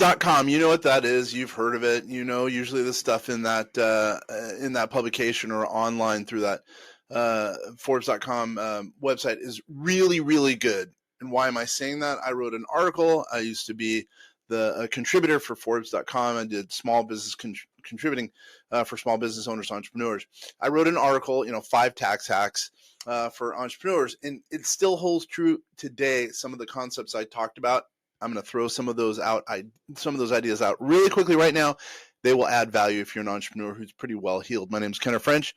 Forbes.com, you know what that is. You've heard of it. You know, usually the stuff in that publication or online through that Forbes.com website is really, really good. And why am I saying that? I wrote an article. I used to be the contributor for Forbes.com. I did small business contributing for small business owners, entrepreneurs. I wrote an article, 5 tax hacks for entrepreneurs, and it still holds true today. Some of the concepts I talked about, I'm going to throw some of those ideas out really quickly right now. They will add value if you're an entrepreneur who's pretty well heeled. My name is Kenneth French.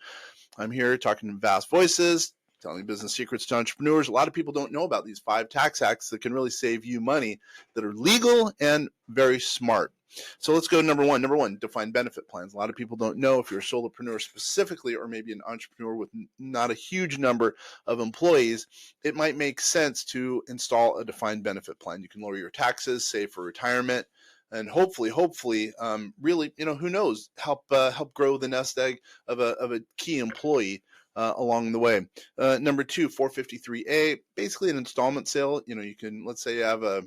I'm here talking to vast voices, telling business secrets to entrepreneurs. A lot of people don't know about these 5 tax hacks that can really save you money, that are legal and very smart. So let's go to number one. Number one, define benefit plans. A lot of people don't know, if you're a solopreneur specifically, or maybe an entrepreneur with not a huge number of employees, it might make sense to install a defined benefit plan. You can lower your taxes, save for retirement, and hopefully, really, who knows, help grow the nest egg of a key employee along the way. Number 2, 453A, basically an installment sale. You can, let's say you have a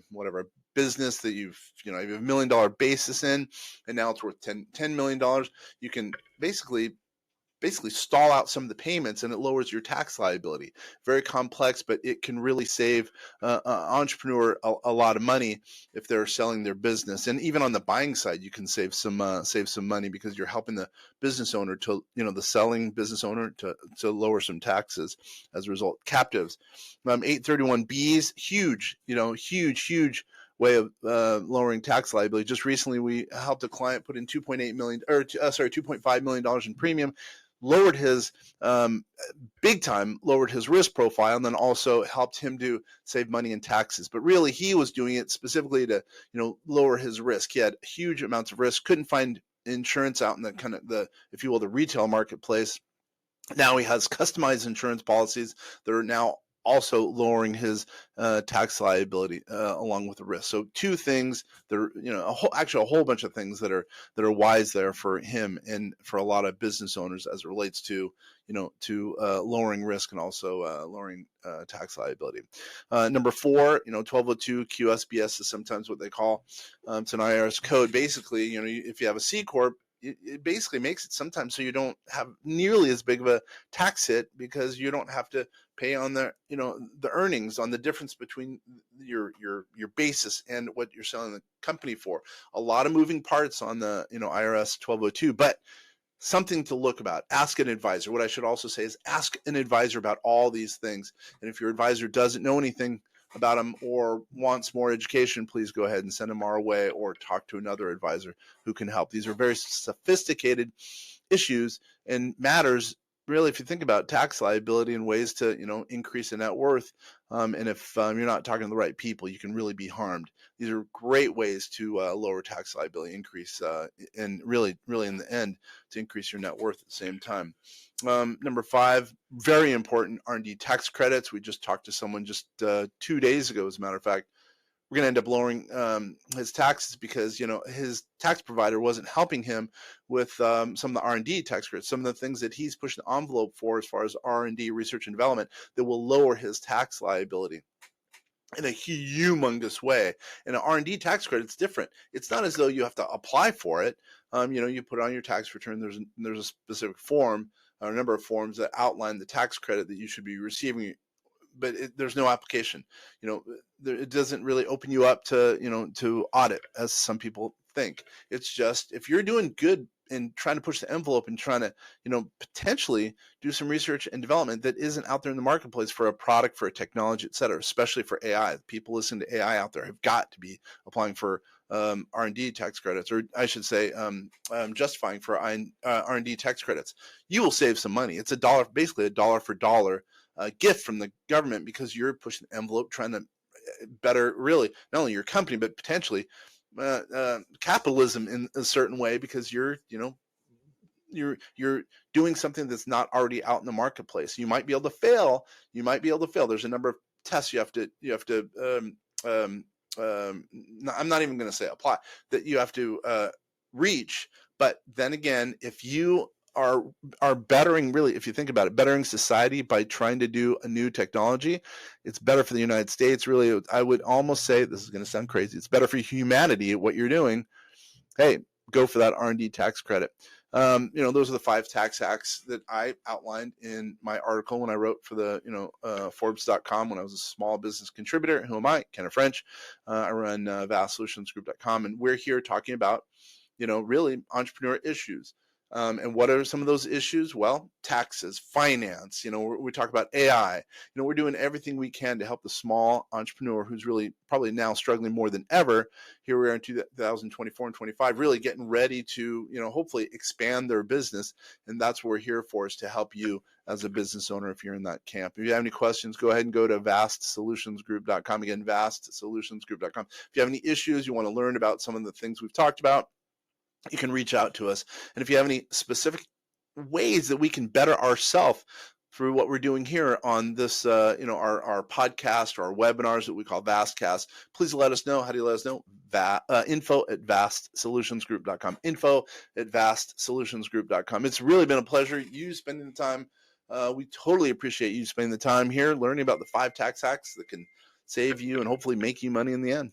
business that you have $1 million basis in, and now it's worth $10 million. You can basically stall out some of the payments, and it lowers your tax liability. Very complex, but it can really save an entrepreneur a lot of money if they're selling their business. And even on the buying side, you can save some money, because you're helping the business owner to, the selling business owner to lower some taxes as a result. Captives, 831Bs, huge way of lowering tax liability. Just recently, we helped a client put in $2.5 million in premium, lowered his big time, lowered his risk profile, and then also helped him to save money in taxes. But really, he was doing it specifically to, lower his risk. He had huge amounts of risk, couldn't find insurance out in the if you will, the retail marketplace. Now he has customized insurance policies that are now also lowering his tax liability along with the risk. So 2 things that are, a whole bunch of things that are wise there for him and for a lot of business owners as it relates to, lowering risk and also lowering tax liability. Number 4, 1202 QSBS is sometimes what they call. It's an IRS code. Basically, if you have a C Corp, it basically makes it sometimes so you don't have nearly as big of a tax hit, because you don't have to pay on the earnings on the difference between your basis and what you're selling the company for. A lot of moving parts on the IRS 1202, but something to look about. Ask an advisor. What I should also say is ask an advisor about all these things. And if your advisor doesn't know anything about them or wants more education, please go ahead and send them our way, or talk to another advisor who can help. These are very sophisticated issues and matters, really, if you think about tax liability and ways to, increase the net worth. And if you're not talking to the right people, you can really be harmed. These are great ways to lower tax liability, increase, and really in the end, to increase your net worth at the same time. Number 5, very important, R&D tax credits. We just talked to someone just 2 days ago, as a matter of fact. We're going to end up lowering his taxes because, his tax provider wasn't helping him with some of the R&D tax credits, some of the things that he's pushing the envelope for as far as R&D, research and development, that will lower his tax liability in a humongous way. And an R&D tax credit, it's different. It's not as though you have to apply for it. You put it on your tax return. There's a specific form, or a number of forms that outline the tax credit that you should be receiving, but there's no application. It doesn't really open you up to, to audit, as some people think. It's just, if you're doing good and trying to push the envelope and trying to, potentially do some research and development that isn't out there in the marketplace for a product, for a technology, et cetera, especially for AI. People listening to AI out there have got to be applying for R&D tax credits, or I should say, justifying for R&D tax credits. You will save some money. It's basically a dollar for dollar gift from the government, because you're pushing the envelope, trying to better, really, not only your company, but potentially capitalism in a certain way, because you're doing something that's not already out in the marketplace. You might be able to fail. There's a number of tests you have to I'm not even going to say apply, that you have to reach. But then again, if you are bettering, really, if you think about it, bettering society by trying to do a new technology. It's better for the United States. Really, I would almost say, this is going to sound crazy, it's better for humanity what you're doing. Hey, go for that R&D tax credit. Those are the 5 tax hacks that I outlined in my article when I wrote for the, Forbes.com when I was a small business contributor. Who am I? Kenneth French. I run vastsolutionsgroup.com, and we're here talking about, really entrepreneur issues. And what are some of those issues? Well, taxes, finance, we talk about AI. We're doing everything we can to help the small entrepreneur who's really probably now struggling more than ever. Here we are in 2024 and 25, really getting ready to, hopefully expand their business. And that's what we're here for, is to help you as a business owner if you're in that camp. If you have any questions, go ahead and go to vastsolutionsgroup.com. Again, vastsolutionsgroup.com. If you have any issues, you want to learn about some of the things we've talked about, you can reach out to us. And if you have any specific ways that we can better ourselves through what we're doing here on this, our podcast or our webinars that we call Vastcast, please let us know. How do you let us know? Info@vastsolutionsgroup.com. Info@vastsolutionsgroup.com. It's really been a pleasure you spending the time. We totally appreciate you spending the time here learning about the 5 tax hacks that can save you and hopefully make you money in the end.